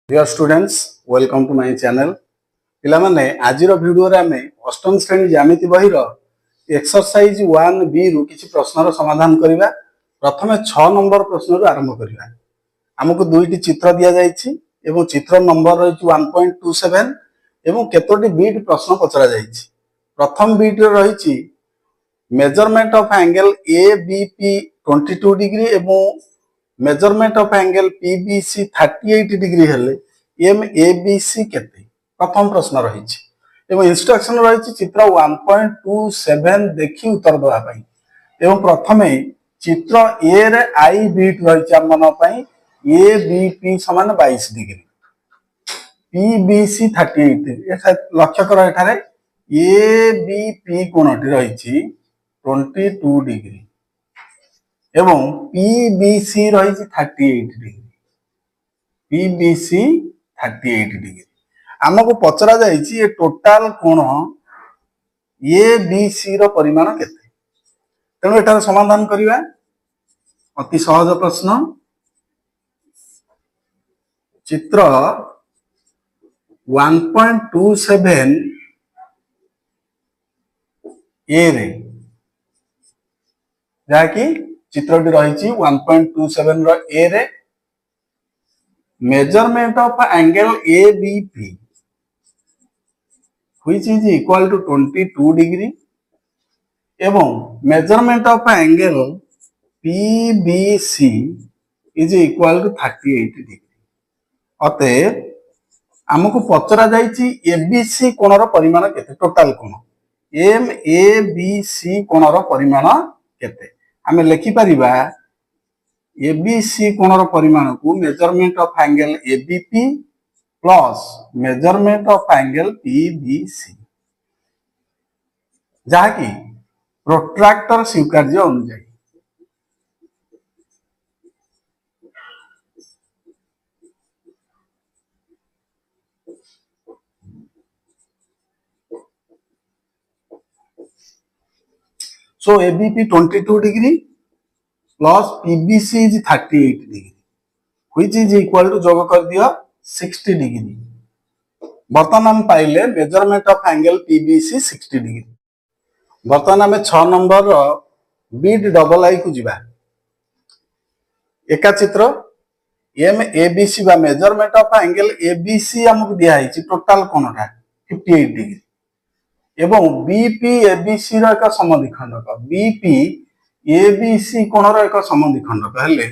Dear students welcome to my channel पिला माने आजिर video रे आमे अष्टम श्रेणी ज्यामिति बही रो एक्सरसाइज 1 बी रु किछि प्रश्नर समाधान करिबा। प्रथमे 6 नंबर प्रश्न रु आरंभ करिबा। हमकु दुईटी चित्र दिया जायछि एवं चित्र नंबर रहिछि 1.27 एवं केतोटी बीट प्रश्न पचरा जायछि। प्रथम बीट रे रहिछि measurement of angle ABP 22 degree एवं measurement of angle PBC 38 degree हेले एमएबीसी केते प्रथम प्रश्न रहिछि एवं इंस्ट्रक्शन रहिछि चित्र 1.27 देखि उत्तर देबा पई एवं प्रथमे चित्र ए रे आई बीट रहिछि हमन पई एबीपी समान 22 डिग्री पीबीसी 38 डिग्री लक्ष्य कर एठारे एबीपी कोणटी रहिछि 22 डिग्री एवं पीबीसी रही 38 डिग्री पीबीसी 38 डिग्री आमको पचरा जाइछि ये टोटाल कोण एबीसी रो परिमाण केते तेणु एटार समाधान करिवा। अति सहज प्रश्न चित्र 1.27 ए रे जाकी चित्रटी रही 1.27 रो ए रे measurement of angle ABP which is equal to 22 degree एवं measurement of angle PBC is equal to 38 degree. अतएव हमको पचरा जाइछि एबीसी कोणर परिमाण केते टोटल कोण एमएबीसी कोणर परिमाण केते आमे लिखि परिबा एबीसी कोणर परिमाण को measurement of angle ABP plus measurement of angle PBC जहाँकि प्रोट्रैक्टर स्वीकार्य अनुसार so ABP 22 degree plus PBC is 38 degree which is equal to जोग कर दियो 60 डिग्री। बर्तमान हम पाइले measurement of angle PBC 60 degree. बर्तमान हमें 6 नंबर रो बीट डबल आई को जिबा। एका चित्र एम एबीसी बा मेजरमेंट ऑफ एंगल एबीसी हमको दिया है टोटल कोणटा 58 डिग्री एवं बीपी एबीसी रो एक समद्विखंडक बीपी एबीसी कोणर एक समद्विखंडक हेले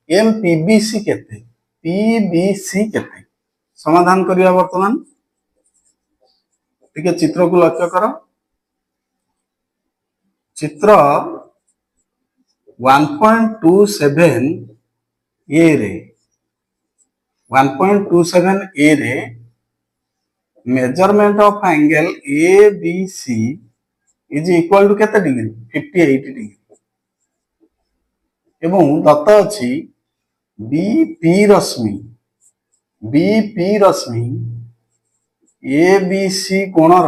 एम पीबीसी केते पीबीसी केते समाधान करिया। वर्तमान टिके चित्र को लक्ष्य करो। चित्र 1.27 ए रे 1.27 ए रे measurement of angle ABC is equal to केते डिग्री 58 डिग्री एवं दत्त अछि बीपी रश्मि एबीसी कोणर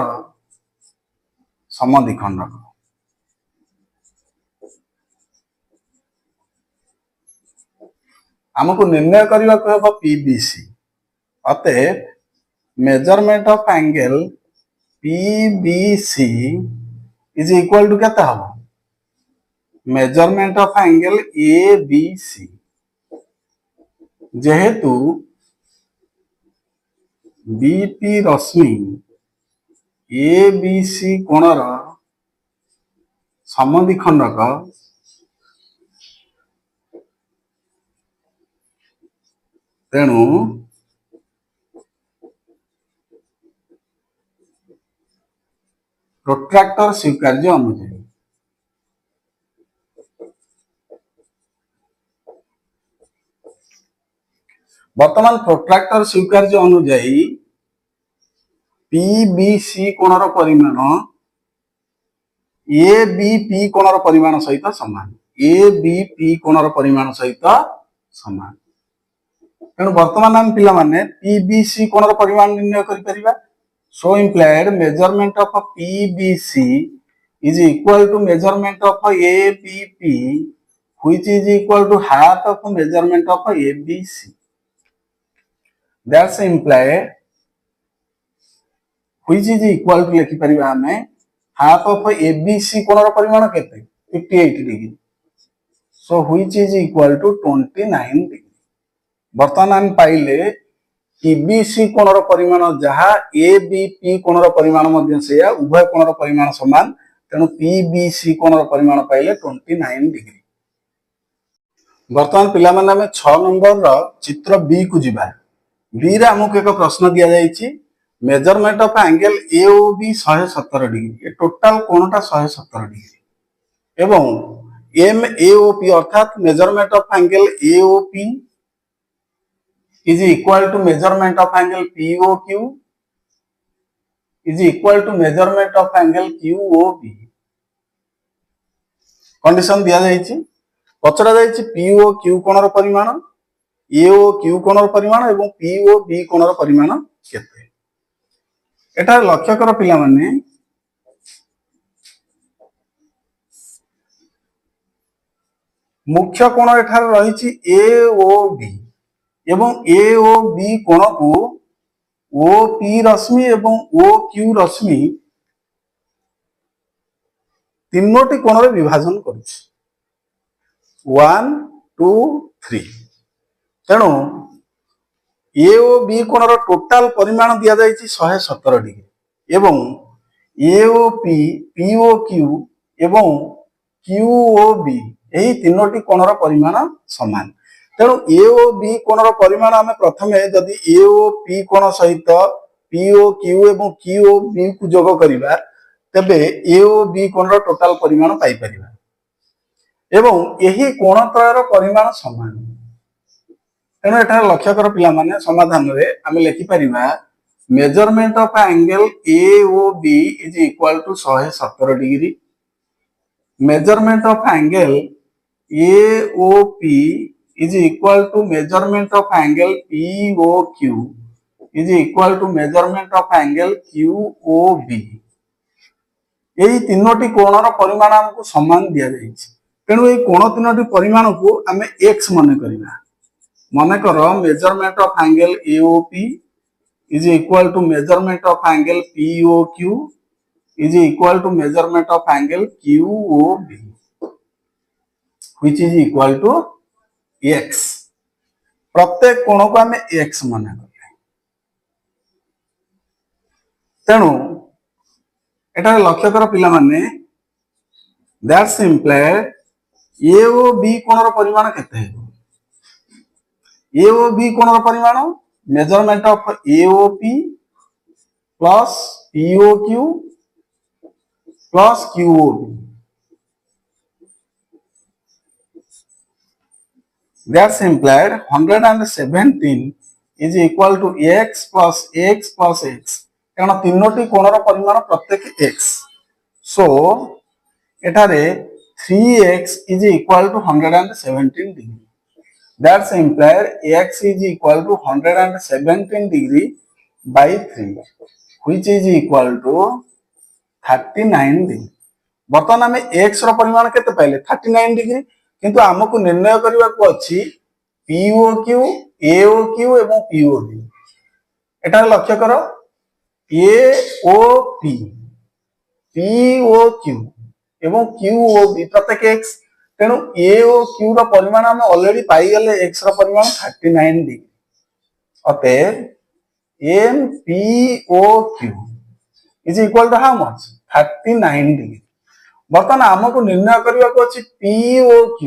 समद्विखंडक हमको निर्णय करने को हम पीबीसी अतएव measurement of angle PBC is equal to केते हम मेजरमेंट ऑफ एंगल एबीसी जेहेतु बीपी रश्मि एबीसी कोणर समद्विखंडक तेणु प्रोट्रैक्टर स्वीकार्य अनुसार वर्तमान प्रोट्रैक्टर स्वीकार्य अनुसार पीबीसी कोणर परिमाण एबीपी कोणर परिमाण सहित समान एबीपी कोणर परिमाण सहित समान तेणु वर्तमान हम पिला माने पीबीसी कोणर परिमाण निर्णय करि परिबा। So implied measurement of PBC is equal to measurement of ABP which is equal to half of measurement of ABC that's implied which is equal to लिखि परिबा हमें हाफ ऑफ एबीसी कोणर परिमाण केते 58 degree so which is equal to 29 degree वर्तमान हम पाइले EBC कोणर परिमाण जहा एबीपी कोणर परिमाण मध्य सेया उभय कोणर परिमाण समान तेणु पीबीसी कोणर परिमाण पाइले 29 डिग्री वर्तमान पिला माने हमें 6 नंबर रो चित्र बी को जिबा बी रे हमको एक प्रश्न दिया जायछि measurement of angle AOB 117 degree ए टोटल कोणटा 117 डिग्री एवं एमएओपी अर्थात measurement of angle AOP is equal to measurement of angle POQ is equal to measurement of angle QOB condition दिया जायछि पचरा जायछि POQ कोणर परिमाण AOQ कोणर परिमाण एवं POB कोणर परिमाण केते एटा लक्ष्य कर पिला माने मुख्य कोण एठार रहिछि AOB एवं ए ओ बी कोण को ओ पी रश्मि एवं ओ क्यू रश्मि तीनोटी कोण रे विभाजन करुछि 1 2 3 तेणु ए ओ बी कोण रो टोटल परिमाण दिया जायछि 117 डिग्री एवं A O P P O Q एवं क्यू ओ बी एही तीनोटी कोण रो परिमाण समान तेणु एओ बी कोणर परिमाण आम प्रथम जदि एओ पी कोण सहित पीओ क्यू एवं क्यूओ बी को जोग करिबा तबे एओ बी कोणर टोटल परिमाण पाई परिबा एवं एही कोणत्रयर परिमाण समान तेणु एटा लक्ष्य कर पिला माने समाधान रे आम लिखि परिबा measurement of angle AO B is equal to 117 degree measurement of angle AO P is equal to measurement of angle POQ is equal to measurement of angle QOB एही तीनोटी कोणर परिमाण हमको समान दिया जायछि तेणु एही कोण तीनोटी परिमाण को हमें x माने करिबा माने करो measurement of angle AOP is equal to measurement of angle POQ is equal to measurement of angle QOB which is equal to x प्रत्येक कोण को आम x माने कले तेणु एटा लक्ष्य कर पिला माने दैट्स इम्प्लाइड एओ बी कोणर परिमाण केते हेबो एओ बी कोणर परिमाण measurement of AOP plus POQ plus QOB That's implied 117 is equal to x plus x plus x. कारण तीनोटी कोणर परिमाण प्रत्येक x. So एठारे 3x is equal to 117 degree. That's implied x is equal to 117 degree by 3 which is equal to 39 degree. बर्तमान हमें x रो परिमाण केते पाइले 39 degree किंतु हमको निर्णय करबा को अछि POQ AOQ एवं POB एटा लक्ष्य करो AOP POQ एवं QOB प्रत्येक x तेणु AOQ रो परिमाण हम ऑलरेडी पाई गले x रो परिमाण 39 डिग्री अते MPOQ is equal to how much 39 degree बर्तमान हमको निर्णय करबा को अछि POQ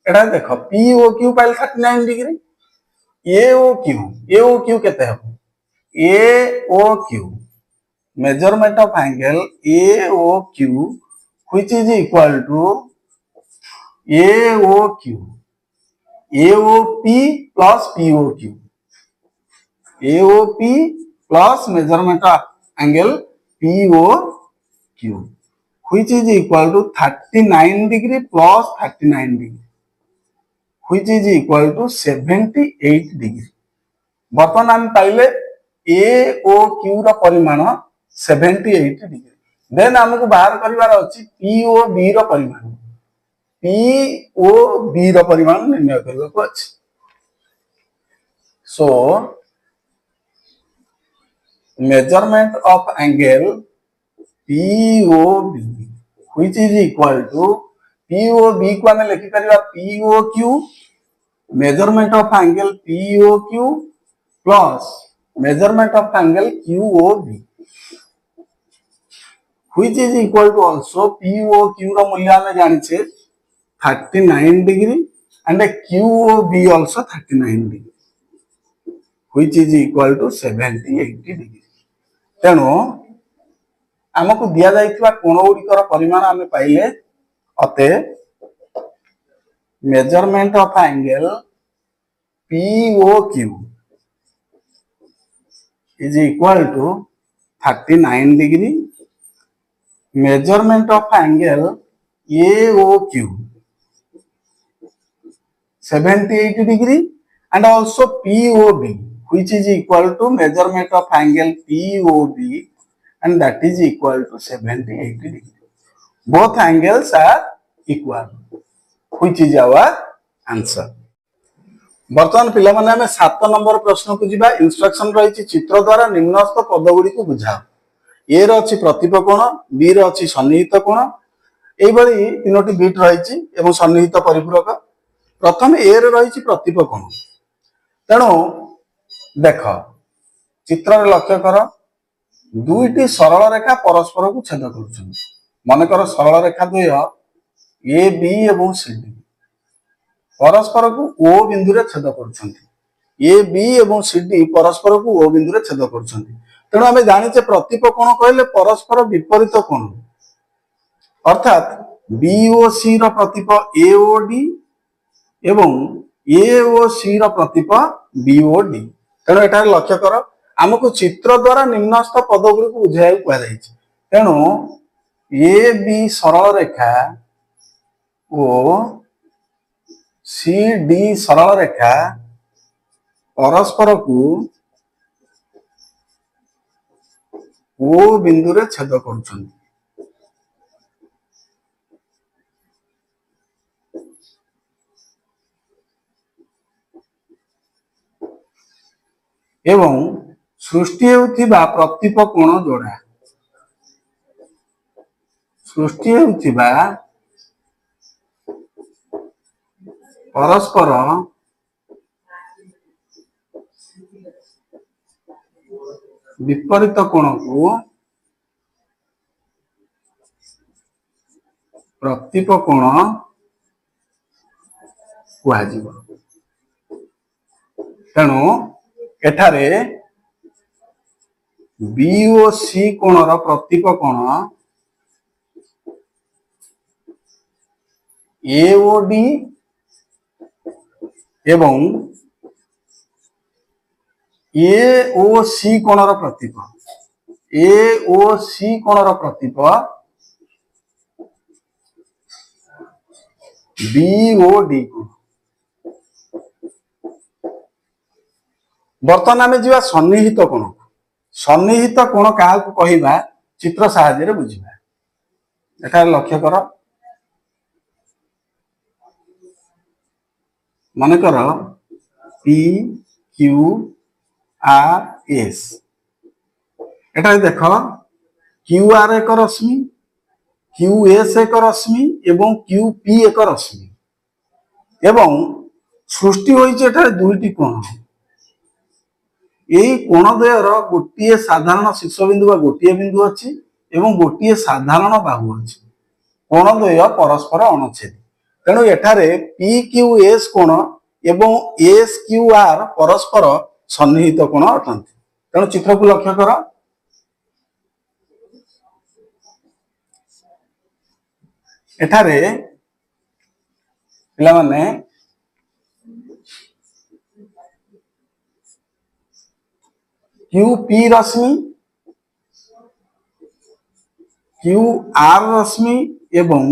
एटा देखो POQ पाइल 39 डिग्री AOQ केते हो AOQ measurement of angle AOQ which is equal to AOQ AOP plus POQ AOP plus measurement of angle POQ which is equal to 39 degree plus 39 degree which is equal to 78 degree बर्तमान हम पाइले AOQ रो परिमाण 78 degree then हमको बाहर करिवार अछि POB रो परिमाण POB रो परिमाण निर्णय करबा को अछि सो measurement of angle POB which is equal to POB को आमे लिखि परिबा POQ measurement of angle POQ plus measurement of angle QOB which is equal to also POQ रो मूल्य आमे जानिछे 39 degree and QOB also 39 degree which is equal to 70-80 degree तेणु आमको दिया जाइथिबा कोण गुड़िकर परिमाण आमे पाइले अते measurement of angle POQ is equal to 39 degree measurement of angle AOQ 70-80 degree and also POB which is equal to measurement of angle POB and that is equal to 70-80 degree. Both angles are equal which is our answer. बर्तमान पिला माने हमें 7 number प्रश्न को जिबा instruction रही चित्र द्वारा निम्नस्थ पद गुडी को बुझाओ ए रो अछि प्रतिप कोण बी रो अछि सन्निहित कोण एई बळी तीनोटी बिट रही एवं सन्निहित परिपूरक प्रथम ए रे रही प्रतिप कोण तेणु देख चित्र रे लक्ष्य कर दुईटी सरल रेखा परस्पर को छेद करुछन मन कर सरल रेखा द्वय ए बी एवं सी डी परस्पर को ओ बिंदु रे छेद करुछन्ति ए बी एवं सी डी परस्पर को ओ बिंदु रे छेद करुछन्ति तेणु आमे जानिचे प्रतिप कोण कहले परस्पर विपरीत कोण अर्थात बीओसी रो प्रतिप एओडी एवं एओसी रो प्रतिप बीओडी तेणु एटा लक्ष्य कर आमको चित्र द्वारा निम्नस्थ पद गुडी को बुझाय कह जायछि तेणु ए बी सरल रेखा ओ सी डी सरल रेखा परस्पर को ओ बिंदु रे छेद करुछन्ति एवं सृष्टि हेउथिबा प्रतिप कोण जोड़ा सृष्टि हेउथिबा परस्पर विपरीत कोण को प्रतिप कोण कुहाजिबो तेणु एठारे बीओसी कोणर प्रतिप कोण एओडी एवं एओसी कोणर प्रतिप एओसी कोणर प्रतिप बीओडी कोण बर्तमान आमे जीवा सन्निहित कोण क्या कहवा चित्र साहाय्य बुझा एटा लक्ष्य कर मन कर पी क्यू आर एस एटा देख क्यू आर एक रश्मि क्यू एस एक रश्मि एवं क्यू पी एक रश्मि एवं सृष्टि होइছে एटा दुईटी कोण यही कोण द्वयर गोटे साधारण शीर्ष बिंदु बा गोटे बिंदु अच्छी एवं गोटे साधारण बाहु अच्छी कोण द्वय परस्पर अणुच्छेदी तेणु एठारे पी क्यू एस कोण एवं एस क्यू आर परस्पर सन्निहित कोण अटंती तेणु चित्र को लक्ष्य कर एठारे पिला माने क्यू पी रश्मि क्यू आर रश्मि एवं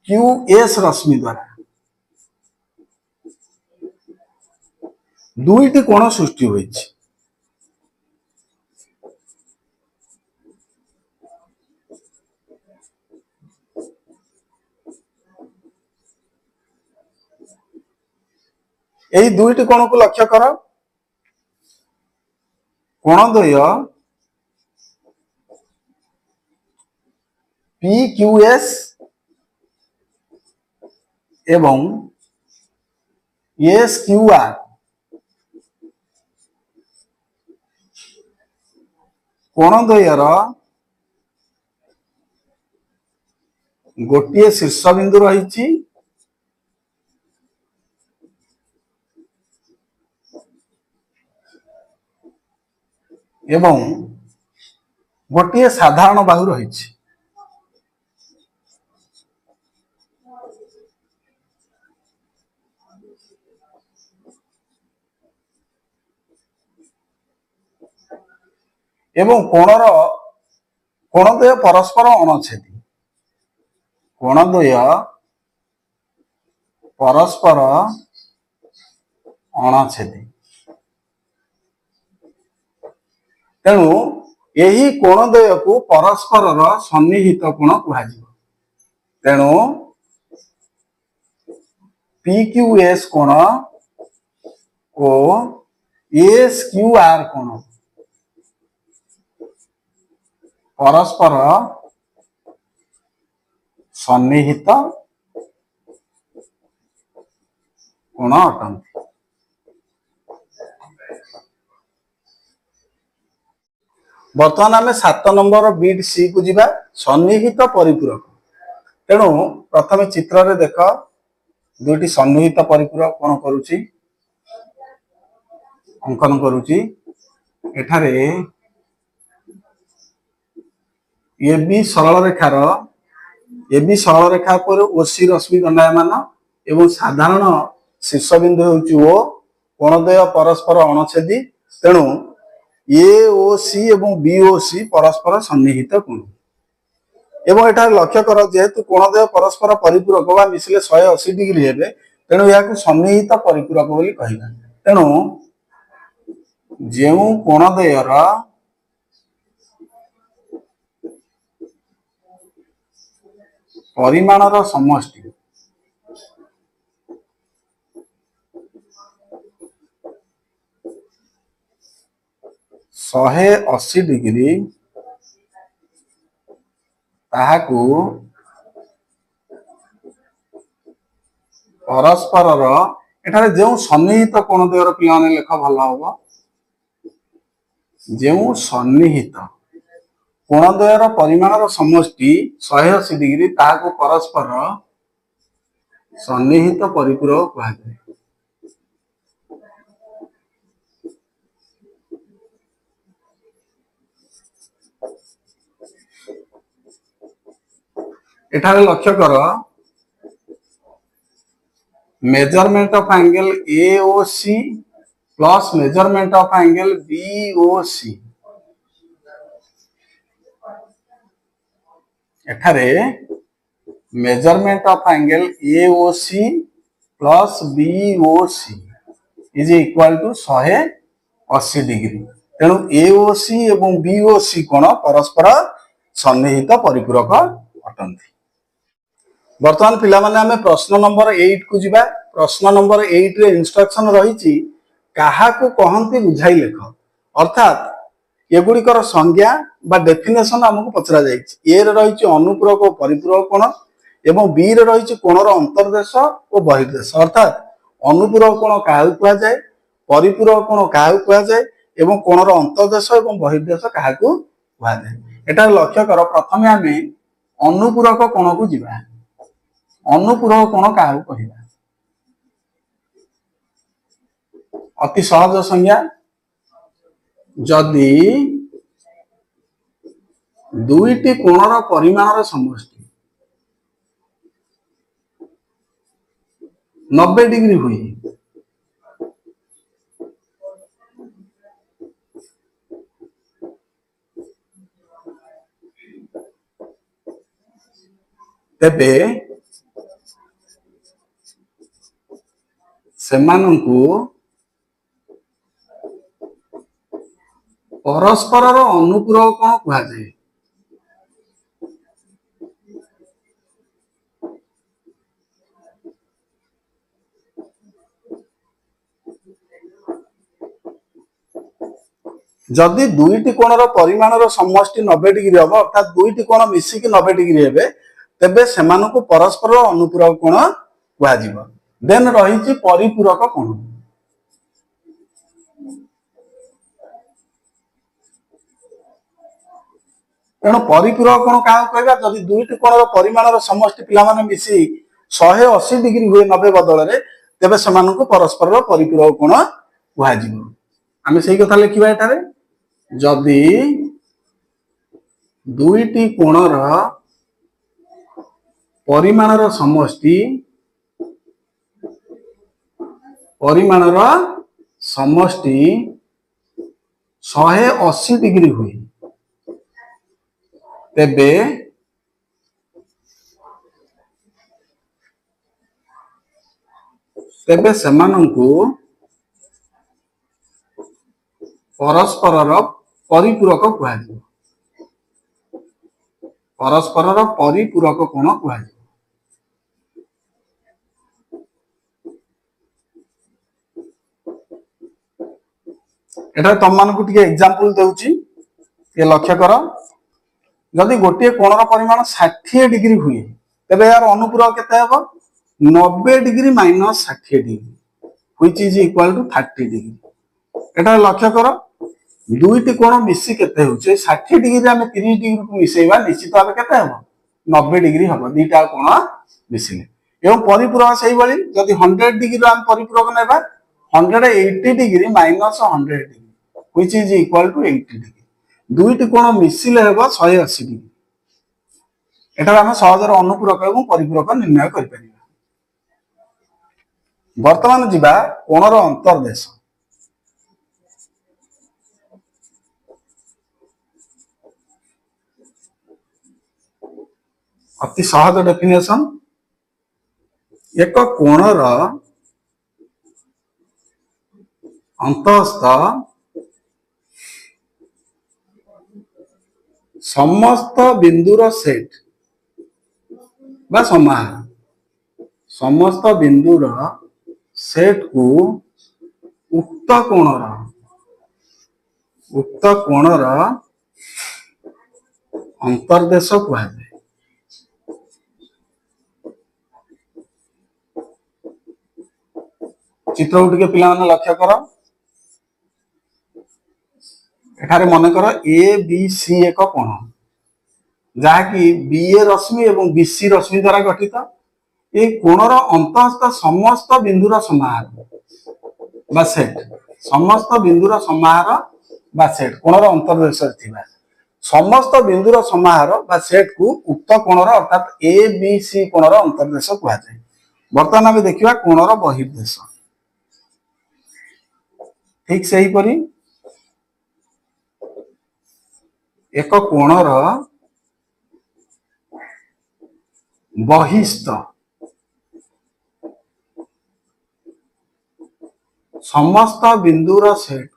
क्यू एस रश्मि द्वारा दुईटी कोण सृष्टि होइछि एई दुईटी कोण को लक्ष्य कर କୋଣଦ୍ୱୟ PQS ଏବଂ SQR କୋଣଦ୍ୱୟର ଗୋଟିଏ ଶୀର୍ଷବିନ୍ଦୁ ରହିଛି ଏବଂ ଗୋଟିଏ ସାଧାରଣ ବାହୁ ରହିଛି। ଏବଂ କୋଣଦ୍ୱୟ ପରସ୍ପର ଅଣଛେଦୀ। କୋଣଦ୍ୱୟ ପରସ୍ପର ଅଣଛେଦୀ। ତେଣୁ ଏହି କୋଣଦ୍ୱୟକୁ ପରସ୍ପରର ସନ୍ନିହିତ କୋଣ କୁହାଯିବ। ତେଣୁ PQS କୋଣ ଓ SQR କୋଣ ପରସ୍ପର ସନ୍ନିହିତ କୋଣ ଅଟନ୍ତି। ବର୍ତ୍ତମାନ ଆମେ 7 ନମ୍ବର ବିଟ୍ ସି କୁ ଯିବା, ସନ୍ନିହିତ ପରିପୂରକ। ତେଣୁ ପ୍ରଥମେ ଚିତ୍ରରେ ଦେଖ, ଦୁଇଟି ସନ୍ନିହିତ ପରିପୂରକ କଣ କରୁଛି, ଅଙ୍କନ କରୁଛି। ଏଠାରେ AB ସରଳ ରେଖା ଉପରେ OC ରଶ୍ମି ଦଣ୍ଡାୟମାନ ଏବଂ ସାଧାରଣ ଶୀର୍ଷବିନ୍ଦୁ ହେଉଛି O। କୋଣଦ୍ୱୟ ପରସ୍ପର ଅଣଛେଦୀ। ତେଣୁ AOC ଏବଂ BOC ପରସ୍ପର ସନ୍ନିହିତ କୋଣ। ଏବଂ ଏଠାରେ ଲକ୍ଷ୍ୟ କର, ଯେହେତୁ କୋଣଦ୍ୱୟ ପରସ୍ପର ପରିପୂରକ ବା ମିଶିଲେ 180 ଡିଗ୍ରୀ ହେବେ, ତେଣୁ ଏହାକୁ ସନ୍ନିହିତ ପରିପୂରକ ବୋଲି କହିବା। ତେଣୁ ଯେଉଁ କୋଣଦ୍ୱୟର ପରିମାଣର ସମଷ୍ଟି 180 ଡିଗ୍ରୀ, ତାହାକୁ ପରସ୍ପରର, ଏଠାରେ ଯେଉଁ ସନ୍ନିହିତ କୋଣଦ୍ୱୟର ପିଲାମାନେ ଲେଖ ଭଲ ହବ, ଯେଉଁ ସନ୍ନିହିତ କୋଣଦ୍ୱୟର ପରିମାଣର ସମଷ୍ଟି 180 ଡିଗ୍ରୀ, ତାହାକୁ ପରସ୍ପର ସନ୍ନିହିତ ପରିପୂରକ କୁହାଯାଏ। ଏଠାରେ ଲକ୍ଷ୍ୟ କର, measurement of angle AOC plus measurement of angle BOC, ଏଠାରେ measurement of angle AOC plus BOC is equal to 180 degree. ତେଣୁ AOC ଏବଂ BOC କୋଣ ପରସ୍ପର ସନ୍ନିହିତ ପରିପୂରକ ଅଟନ୍ତି। ବର୍ତ୍ତମାନ ପିଲାମାନେ ଆମେ ପ୍ରଶ୍ନ ନମ୍ବର 8 କୁ ଯିବା। ପ୍ରଶ୍ନ ନମ୍ବର 8 ରେ ଇନଷ୍ଟ୍ରକ୍ସନ ରହିଛି, କାହାକୁ କହନ୍ତି ବୁଝାଇ ଲେଖ। ଅର୍ଥାତ୍ ଏଗୁଡ଼ିକର ସଂଜ୍ଞା ବା ଡେଫିନେସନ ଆମକୁ ପଚରା ଯାଇଛି। ଏ ରେ ରହିଛି ଅନୁପୂରକ ଓ ପରିପୂରକ କୋଣ ଏବଂ ବି ରେ ରହିଛି କୋଣର ଅନ୍ତର୍ଦେଶ ଓ ବହିର୍ଦେଶ। ଅର୍ଥାତ୍ ଅନୁପୂରକ କୋଣ କାହାକୁ କୁହାଯାଏ, ପରିପୂରକ କୋଣ କାହାକୁ କୁହାଯାଏ ଏବଂ କୋଣର ଅନ୍ତର୍ଦେଶ ଏବଂ ବହିର୍ଦେଶ କାହାକୁ କୁହାଯାଏ। ଏଠାରେ ଲକ୍ଷ୍ୟ କର, ପ୍ରଥମେ ଆମେ ଅନୁପୂରକ କୋଣକୁ ଯିବା। ଅନୁପୂରକ କୋଣ କାହାକୁ କହିବା? ଅତି ସହଜ ସଂଜ୍ଞା, ଯଦି ଦୁଇଟି କୋଣର ପରିମାଣର ସମଷ୍ଟି 90 ଡିଗ୍ରୀ ହୁଏ, ତେବେ ସେମାନଙ୍କୁ ପରସ୍ପରର ଅନୁପୂରକ କୋଣ କୁହାଯାଏ। जदि दुईटी कोणर परिमाणर समष्टि 90 डिग्री हम अर्थात दुईटी कोण मिसिकी 90 डिग्री हेबे तेबे सेमानकु परस्पर अनुपूरक कोण कुहाजिबो। देन रहिछि परिपूरक कोण। तेणु परिपूरक कोण क्या कहवा जदि दुईटी कोणर परिमाणर समष्टि पिला माने मिसी 180 डिग्री हुए 90 बदल में तेबे सेमानकु परस्पर परिपूरक कोण कुहाजिबो। आमे सेही कथा लिखिबा एटारे जदि दुईटी कोणर परिमाणर समष्टि 180 डिग्री हुए तेबे सेमानंकु परस्परर परिपूरक कुहाजिबो। परस्परर परिपूरक कोण कुहाजिबो। एटा तुम मानकु टिके एग्जांपल देउची ये लक्ष्य कर जदि गोटे कोणर परिमाण 60 डिग्री हुए तेबे यार अनुपूरक केते हेबो 90 degree minus 60 degree which is equal to 30 degree. एटा लक्ष्य कर दुईटी कोण मिसी केते होचे 60 डिग्री रे हम 30 डिग्री को मिसेबा निश्चित भाबे केते हेबो 90 डिग्री हबो दीटा कोण मिसिले। एवं परिपूरक सेही बळी जदि 100 डिग्री रो हम परिपूरक नेबा 180 degree minus 100 degree which is equal to 80 degree. दुईटी कोण मिसिले हेबो 180 डिग्री। एटा हम सहजर अनुपूरक एवं परिपूरक निर्णय करि परिबा। वर्तमान जिबा कोणर अंतर्देश। अति सहज डेफिनेशन एक कोणर अंतस्थ समस्त बिंदुर सेट बा समाहार समस्त बिंदुर सेट को उक्त कोणर अंतर्देश कुहाଯାଏ। चित्र टिके पिला माने लक्ष्य कर एठारे मन कर ए बी सी एक कोण जहाँकि बी ए रश्मि एवं बी सी रश्मि द्वारा गठित ये कोणर अंतस्थ समस्त बिंदुर समाहार बा सेट समस्त बिंदुर समाहार बा सेट कोणर अंतर्देश थिबा समस्त बिंदुर समाहार बा सेट को उक्त कोणर अर्थात ए बी सी कोणर अंतर्देश कुहाଯାଏ। वर्तमान आम देखिबा कोणर बहिर्देश ठीक सही परी एक कोणर बहिस्थ समस्त बिंदुर सेट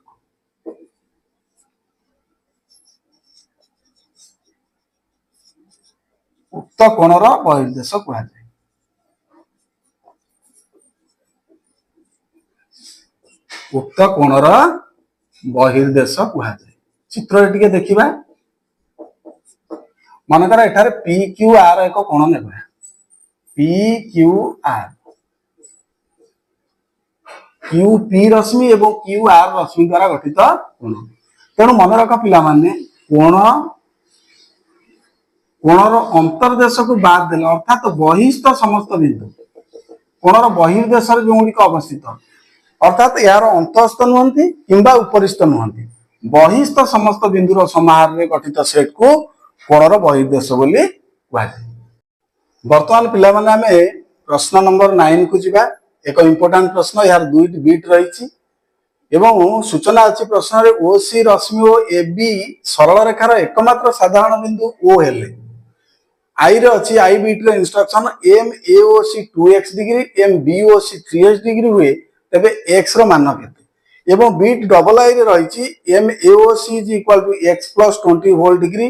उक्त कोणर बहिर्देश कुहाଯାଏ। उक्त कोणर बहिर्देश कुहाଯାଏ। चित्र टिके देखिबा मानकर एठारे पी क्यू आर एक कोण नेबा P Q R Q P रश्मि एवं क्यू आर रश्मि द्वारा गठित कोण तेणु मन रख पिला माने कोणर अंतर्देश को बाद देले अर्थात बहिस्थ समस्त बिंदु कोणर बहिर्देश जोगुड़िक अवस्थित अर्थात यार अंतस्थ नुहंती किंबा उपरिस्थ नुहंती बहिस्थ समस्त बिंदुर समाहार रे गठित सेट को कोणर बहिर्देश बोली कुहाଯାଏ। वर्तमान पिला माने आमे प्रश्न नंबर 9 को जिबा एक इंपोर्टेंट प्रश्न यार दुईटी बीट रही एवं सूचना अच्छी प्रश्न रे ओ सी रश्मि और ए बी सरल रेखार एकमात्र साधारण बिंदु ओ हेले आई रे अच्छी आई बीट रे instruction M A O C 2x degree M B O C 3h degree हुए तेबे x रो मान केते एवं बीट डबल आई रे रही m A O C is equal to x plus 20 whole degree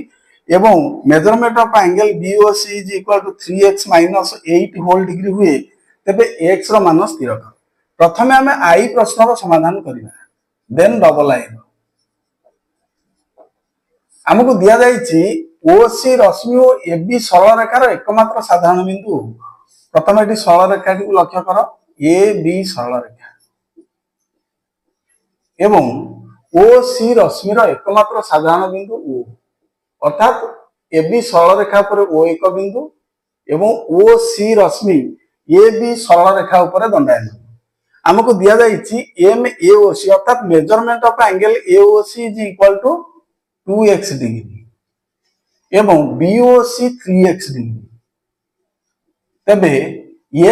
एवं measurement of angle B O C is equal to 3x minus 8 whole degree हुए तेबे x रो मान स्थिर कर। प्रथमे हमें आई प्रश्न रो समाधान करिबा देन डबल आई रो आमको दिया जाइछि ओसी रश्मि और एबी सरल रेखार एकमात्र साधारण बिंदु। प्रथम एटी सरल रेखाटी को लक्ष्य कर, ए बी सरल रेखा एवं ओसी रश्मिर एकमात्र साधारण बिंदु ओ, अर्थात एबी सरल रेखा पर ओ एक बिंदु एवं ओसी रश्मि ए बी सरल रेखा उपर दंडायमान। आमको दिया जाइछि एम ए ओ सी अर्थात measurement of angle A O C is equal to 2x degree एवं बीओसी 3x डिग्री। तबे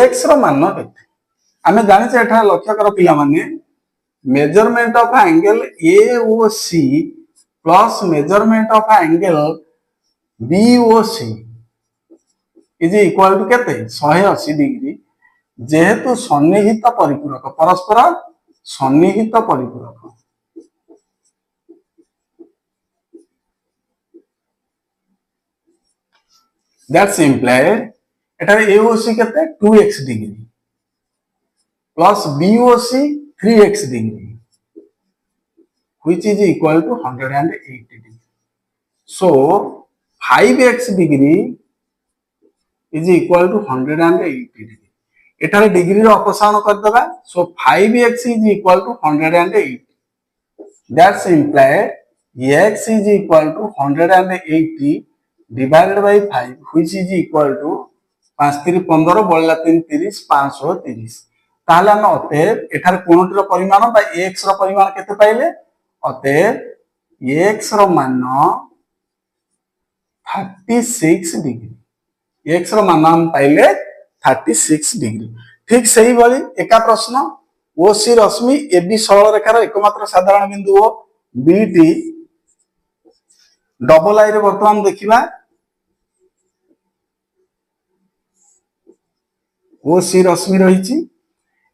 x रो मान केते आमे जानिछे, एठा लक्ष्य कर पिला माने measurement of angle A O C plus measurement of angle BOC is equal to केते 180 डिग्री। जेहेतु सन्निहित परिपूरक, परस्पर सन्निहित परिपूरक, दैट्स इम्प्लाइड एठारे एओसी केते 2x degree plus BOC 3x degree which is equal to 180 degree. So 5x degree is equal to 180 degree. एठारे डिग्री रो अपसारण कर देबा, सो 5x is equal to 180. That's implied x is equal to 180 divided by 5 which is equal to 5 3 15 बळला 3 30 530। ताहले हम अतएव एठारे कोणटीर परिमाण बा x रो परिमाण केते पाइले, अतएव x रो मान 36 डिग्री। x रो मान हम पाइले 36 डिग्री। ठीक सही भली एका प्रश्न ओसी रश्मि एबी सरल रेखार एकमात्र साधारण बिंदु ओ बीटी डबल आई रे वर्तमान देखिबा ओसी रश्मि रहिछि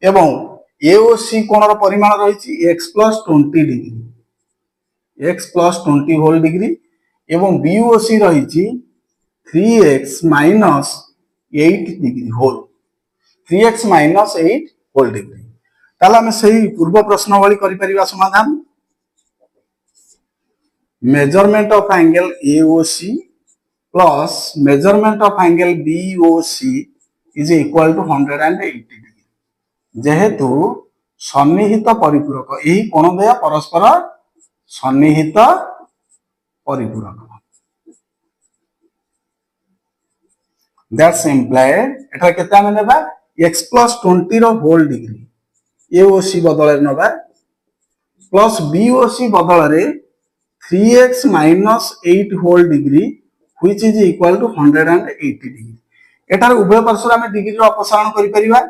एवं एओसी कोणर परिमाण रहिछि x + 20 degree, x + 20 whole degree एवं बीओसी रहिछि 3x - 8 degree whole, 3x - 8 whole degree. ताला हम सही पूर्व प्रश्न वाली करि परिबा समाधान। Measurement of angle AOC plus measurement of angle BOC is equal to 180 degree. जेहेतु सन्निहित परिपूरक, एही कोणद्वय परस्पर सन्निहित परिपूरक, दैट्स इम्प्लाइड एटा केते हम नेबा x + 20 रो होल डिग्री एओसी बदल नबा प्लस बीओसी बदल रे 3x - 8 whole degree which is equal to 180 degree. एटार उभय पार्श्व हम डिग्री रो अपसारण करि परिबा,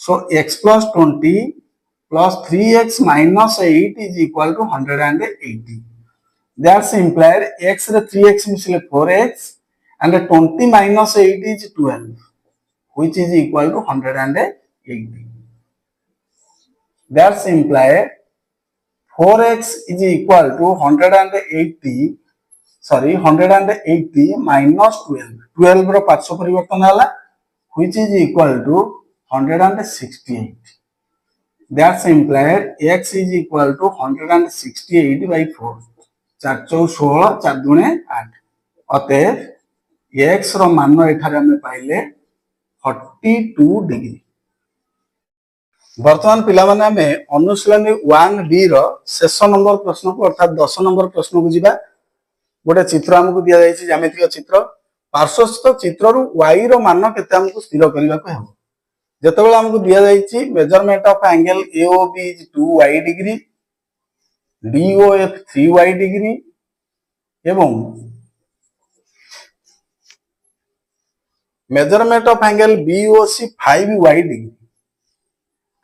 so x + 20 plus 3x - 8 is equal to 180। That's implied x रे 3x मिसले 4x and 20 - 8 is 12 which is equal to 180। That's implied 4x is equal to 180 minus 12, 12 रो पार्श्व परिवर्तन होला which is equal to 168। That's implied x is equal to 168 by 4, 4 4 16 4 दूने 8। अतएव x रो मान एठारे हम पाइले 42 डिग्री। वर्तमान पिला माने हमें अनुशीलनी 1b रो शेष नंबर प्रश्न को अर्थात 10 नंबर प्रश्न को जिबा। गोटे चित्र हमको दिया जायछि, ज्यामितीय चित्र। पार्श्वस्थ चित्र रु y रो मान केते हमको स्थिर करबा को हेबो। जेतेबेले हमको दिया जायछि measurement of angle AOB is 2y degree, DOF 3y degree एवं measurement of angle BOC 5y degree.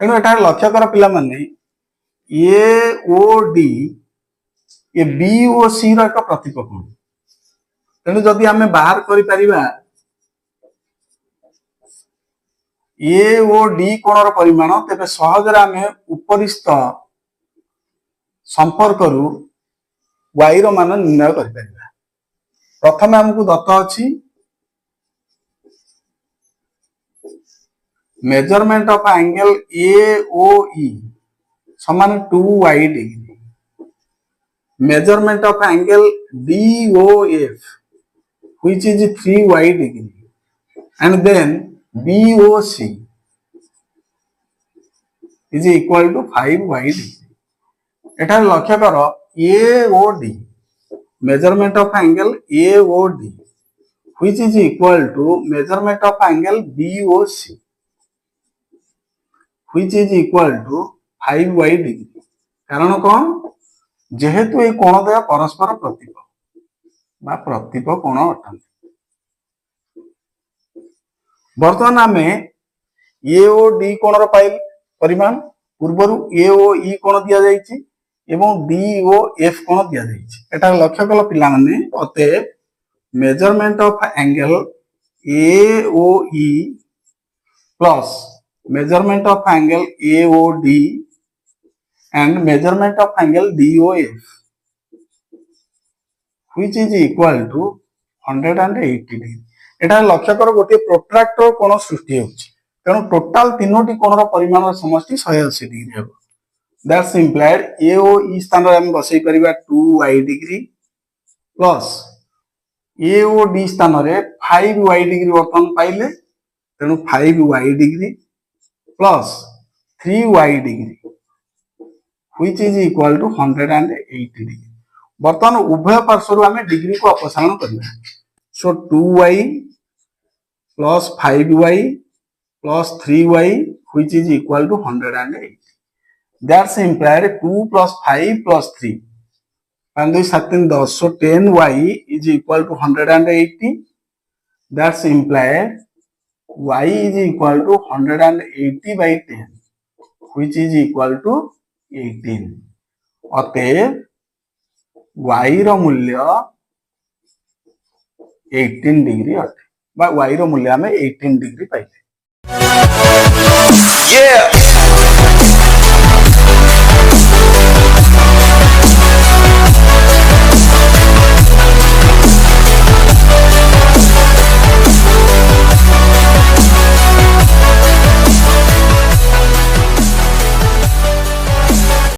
तेणु एठार लक्ष्य कर पिला माने AOD ये BOC रो एक प्रतीक कोण। तेणु जदि आमे बाहर करि परिबा AOD कोणर परिमाण, तेबे सहज रे आमे उपरिस्थ संपर्क रु y रो मान निर्णय करि परिबा। प्रथमे हमकु दत्त अछि मेजरमेंट ऑफ एंगल AOE समान 2y degree measurement of angle DOF, which is 3y degree, and then BOC is equal to 5y degree. एठारे लक्ष्य कर AOD, measurement of angle AOD, which is equal to measurement of angle BOC, which is equal to 5y degree. कारण कौन, जेहेतु ये कोणद्वय परस्पर प्रतीप बा प्रतीप कोण अटंती। बर्तमान आम AOD कोणर पाइल परिमाण, पूर्वर AOE कोण दिया जाइछि एवं DOF कोण दिया जाइछि। एटा लक्ष्य कल पिला माने अतएव measurement of angle AOE plus measurement of angle AOD and measurement of angle DOF, which is equal to 180 degree. एटा लक्ष्य कर गोटे प्रोट्रैक्टर कोण सृष्टि होछि, तेणु टोटाल तीनोटी कोणर परिमाण समष्टि 180 डिग्री हेबो। दैट्स इम्प्लाइड AOE स्थान रे हम बसई परिबा 2y डिग्री प्लस AOD स्थान रे 5y डिग्री वर्तमान पाइले, तेणु 5y degree plus 3y degree, which is equal to 180 degree. बर्तमान उभय पार्श्व आम डिग्री को अपसारण करना। सो 2y plus 5y plus 3y, which is equal to 180. That's implied 2 plus 5 plus 3, 5 2 7 10, so 10y is equal to 180. That's implied y is equal to 180 by 10, which is equal to 18. अतएव y रो मूल्य 18 degree अटे, बा y रो मूल्य हमें 18 degree पाइले।